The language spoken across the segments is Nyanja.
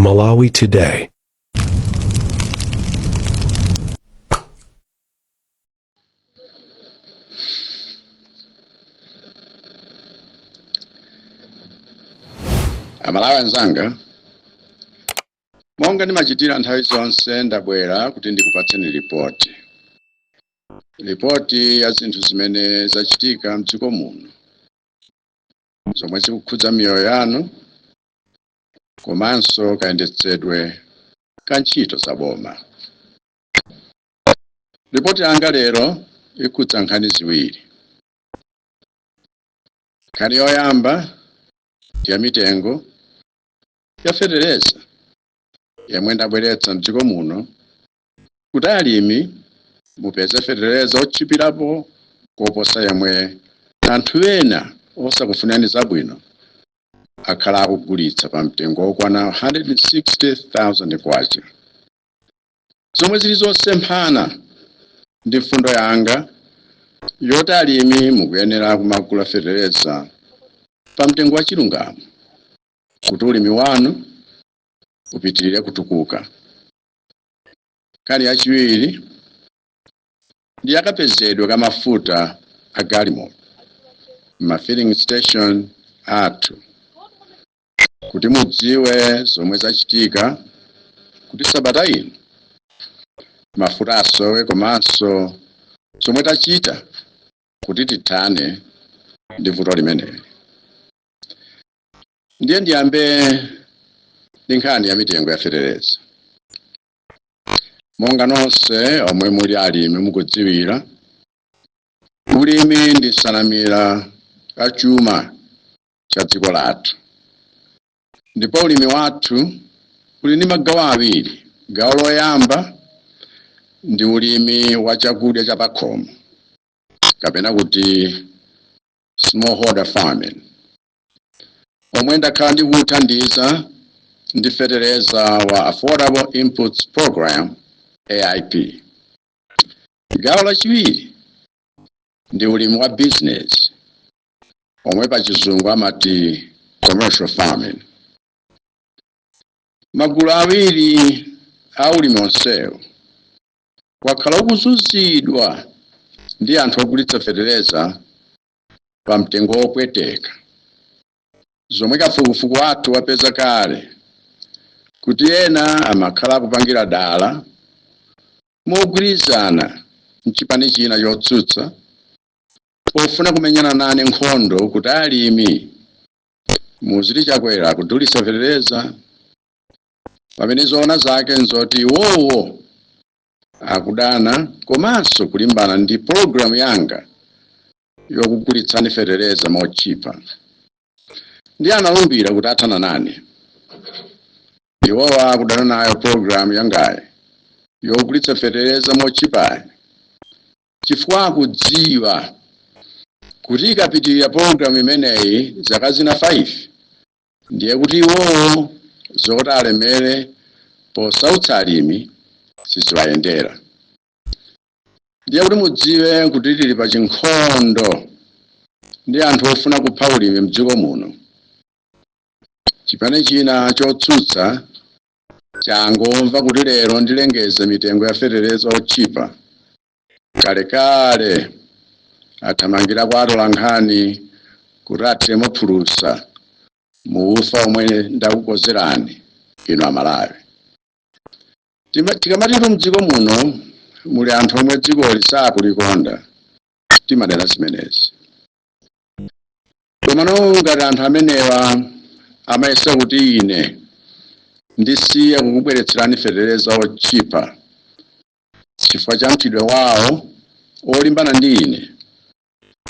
Malawi Today. Amalawi anzanga, monga ndimachitira nthawi zonse ndabwera kuti ndikupatseni ripoti. Ripoti ya zinthu zimene zachitika m'dziko muno, zomwe zikukhudza miyoyo yanu, komanso kayendetsedwe ka ntchito za boma. Ripoti yanga lero ikhudza nkhani ziwiri. Nkhani yoyamba ndi ya mitengo ya fetereza yomwe ndabweretsa m'dziko muno kuti alimi mupeze fetereza otchipirapo koposa yomwe anthu ena osakufunani zabwino akhala akugulitsa pa mtengo wokwana 160,000 kwacha. Zomwe zili zosemphana ndi mfundo yanga yoti alimi mukuyenera kumagula fetereza pa mtengo wa chilungamo kuti ulimi wanu upitirire kutukuka. Nkhani yachiwiri ndi yakapezedwe ka mafuta a galimoto ma filling station athu, kuti mudziwe zomwe zachitika kuti sabata ino mafuta asowe komanso zomwe tachita kuti tithane ndi vuto limeneli. Ndiye ndiyambe ndi nkhani ya mitengo ya fetereza. Monga nonse omwe muli alimi mukudziwira, ulimi ndi nsanamira ya chuma cha dziko lathu. Ndipo ulimi wathu uli ndi magawo awiri. Gawo loyamba ndi ulimi wa chakudya cha pakhomo, kapena kuti smallholder farming, omwe ndakhala ndikuthandiza ndi fetereza wa Affordable Inputs Program AIP. Gawo lachiwiri ndi ulimi wa business, omwe pa chizungu amati commercial farming. Magulu awiri a ulimi onsewo wakhala ukuzunzidwa ndi anthu ogulitsa fetereza pa mtengo wopweteka, zomwe kafukufuku wathu wapeza kale kuti ena amakhala akupangira dala mogwirizana mchipani china chotsutsa pofuna kumenyana nane nkhondo kuti alimi muzili chakwera kudulitsa fetereza, pamene zoona zake nzoti iwowo akudana komanso kulimbana ndi programu yanga yokugulitsani fetereza mochipa. Ndi analumbira kuti athana nane. Iwowa akudana nayo programu yangayi yogulitsa fetereza mochipayi chifukwa akudziwa kuti ikapitirira programu imeneyi zaka zina 5 ndiye kuti iwowo zoti alemere posautsa alimi siziwayendera. Ndiye kuti mudziwe kuti tili pa chinkhondo ndi anthu ofuna kupha ulimi m'dziko muno. Chipani china chotsutsa changomva kuti lero ndilengeze mitengo ya fetereza ochipa, kalekale athamangira kwa atolankhani kuti athiremo phulusa mu ufa omwe ndakukozerani inu Amalawi. Tikamatiro m'dziko muno muli anthu omwe dzikoli sakulikonda, timadera zimenezi. Komano ngati anthu amenewa amayesa kuti ine ndisiye kukubweretserani fetereza ochipa chifukwa cha mchitidwe wawo olimbana ndi ine,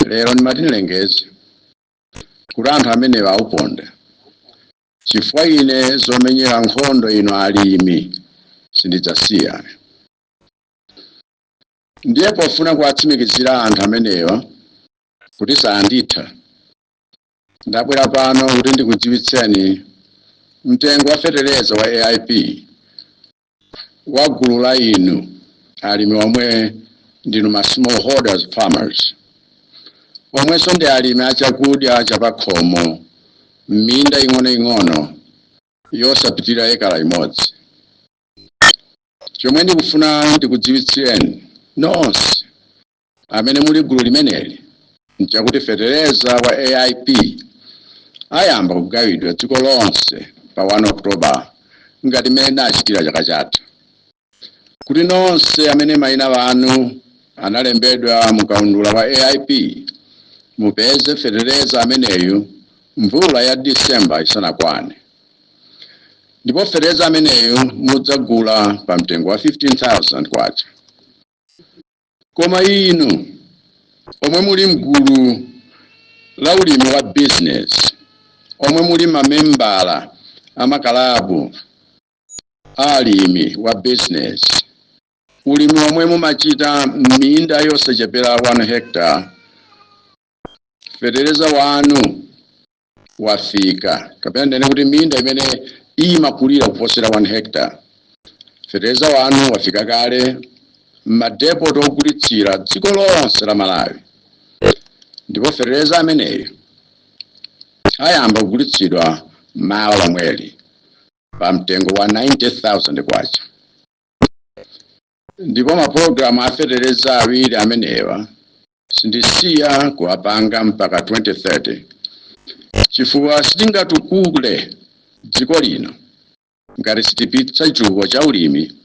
lero ndimatilengeze kuti anthu amenewa auponda chifukwa ine zomenyera nkhondo ino alimi sindidzasiya. Ndiye pofuna kuwatsimikizira anthu amenewa kuti sanditha, ndabwera pano kuti ndikudziwitseni mtengo wa fetereza wa AIP wa gulu la inu alimi omwe ndinu ma smallholders farmers, omwenso ndi alimi achakudya chapakhomo m'minda ing'onoing'ono yosapitira ekala imodzi. Chomwe ndikufuna ndikudziwitsireni nonse amene muli gulu limeneli nchakuti fetereza wa AIP ayamba kugawidwa dziko lonse pa 1 October ngati mmene achitira chaka chatha. Kuti nonse amene mayina wanu analembedwa mukaundula wa AIP mupeze fetereza ameneyu mvula ya December isanakwane. Ndipo fetereza ameneyu mudzagula pa mtengo wa 15,000 kwacha. Koma inu omwe muli mgulu la ulimi wa business, omwe muli mamembala amakalabu alimi wa business, ulimi omwe mumachita minda yosachepera 1 hectare, fetereza wanu wafika. Kapena ndene kuti minda imene imakulira kuposera 1 hectare, fetereza wanu wafika kale m'madepot ogulitsira dziko lonse la Malawi. Ndipo fetereza ameneyo ayamba kugulitsidwa mawa lomweli pa mtengo wa 90,000 kwacha. Ndipo mapulogalamu a fetereza awiri amenewa sindisiya kuwapanga mpaka 2030 chifukwa sitingatukule dziko lino ngati sitipitsa chitukuko cha ulimi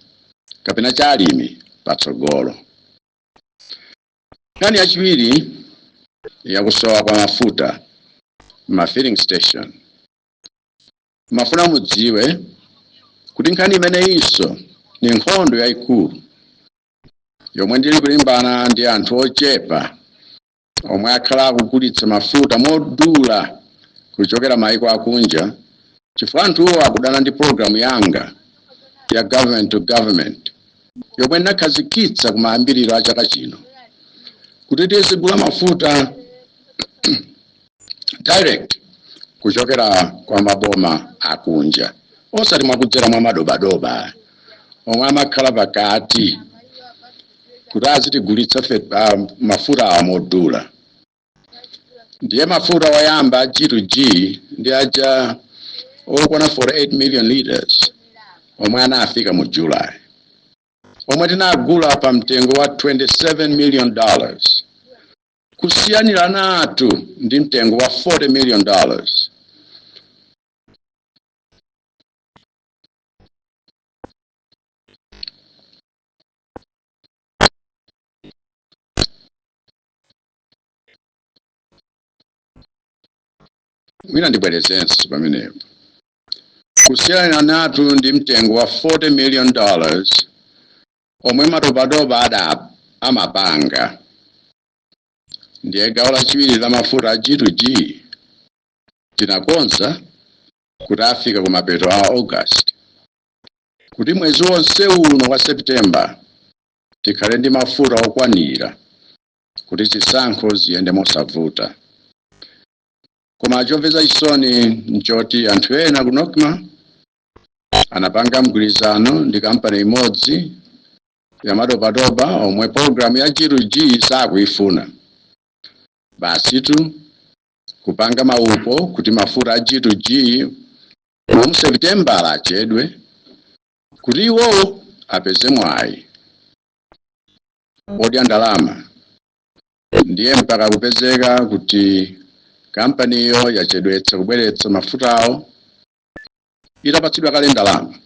kapena cha alimi patsogolo. Nkhani yachiwiri yakusowa kwa mafuta ma filling station. Mafuna mudziwe kuti nkhani imeneyinso ni nkhondo yayikulu yomwe ndili kulimbana ndi anthu ochepa omwe akhala akugulitsa mafuta modula kuchokera maiko akunja, chifukwa anthuwo akudana ndi programu yanga ya government to government yomwe ndakhazikitsa kumayambiriro a chaka chino kuti tizigula mafuta direct kuchokera kwa maboma akunja, osati mwakudzera mwa madobadoba omwe amakhala pakati kuti azitigulitsa mafuta amodula. Ndiye mafuta wayamba G2G ndi aja okwana 48 million liters omwe anafika mu July, omwe tinagula pa mtengo wa $27 million kusiyanira natu ndi mtengo wa $40 million. Mwina ndibwerezenso pamenepo. Kusiyanira natu ndi mtengo wa $40 million omwe madobadoba amapanga. Ndiye gawo lachiwiri la mafuta a G2G tinakonza kuti afika kumapeto a August, kuti mwezi wonse uno wa September tikhale ndi mafuta okwanira kuti zisankho ziyende mosavuta. Koma chomvetsa chisoni nchoti anthu ena ku Nokma anapanga mgwirizano ndi kampani imodzi ya madobadoba omwe programu ya G2G sakuifuna. Basitu kupanga maupo kuti mafuta a G2G mu September achedwe kuti iwo apeze mwayi odya ndalama. Ndiye mpaka kupezeka kuti kampani iyo yachedwetsa kubweretsa mafuta awo itapatsidwa kale ndalama.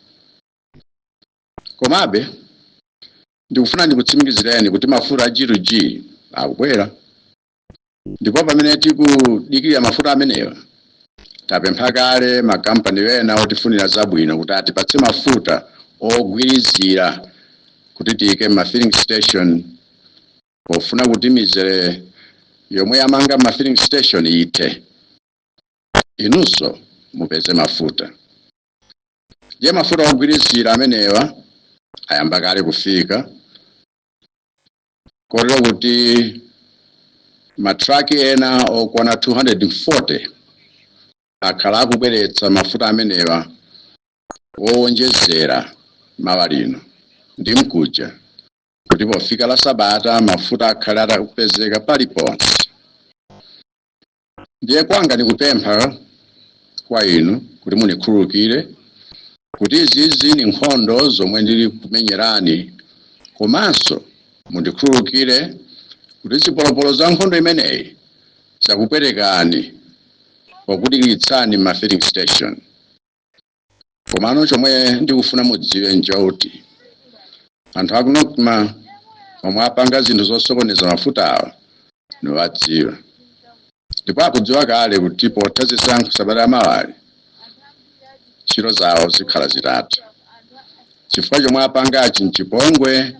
Komabe ndikufuna ndikutsimikizireni kuti mafuta a G2G akubwera. Ndipo pamene tikudikirira mafuta amenewa tapempha kale makampani ena otifunira zabwino kuti atipatse mafuta ogwirizira kuti tiyike ma filling station, pofuna kuti mizere yomwe yamanga ma filling station ite inunso mupeze mafuta. Je mafuta ogwirizira amenewa ayamba kale kufika, kotero kuti matraki ena okwana 240 akhala akubweretsa mafuta amenewa owonjezera mawa lino ndi mkuja kuti pofika la Sabata mafuta akhale atakupezeka paliponse. Ndiye kwanga ndikupempha kwa inu kuti munikhululukire kuti izizi ni nkhondo zomwe ndili kumenyerani, komanso mundikhululukire kuti zipolopolo za nkhondo imeneyi zakupwerekani pakudikiritsani ma filling station. Komano chomwe ndikufuna mudziwe nchoti anthu akunokuma omwe apanga zinthu zosokoneza mafuta awa niwadziwa, ndipo akudziwa kale kuti potha zisankho sabata amawali ntchito zawo zikhala zitatha. Chifukwa chomwe apangachi nchipongwe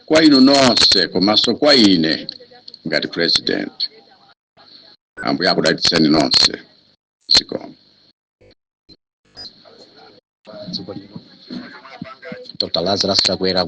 kwa inu nonse komanso kwa ine ngati president. Ambuye akudalitseni nonse. Zikomo. Dr. Lazarus Chakwera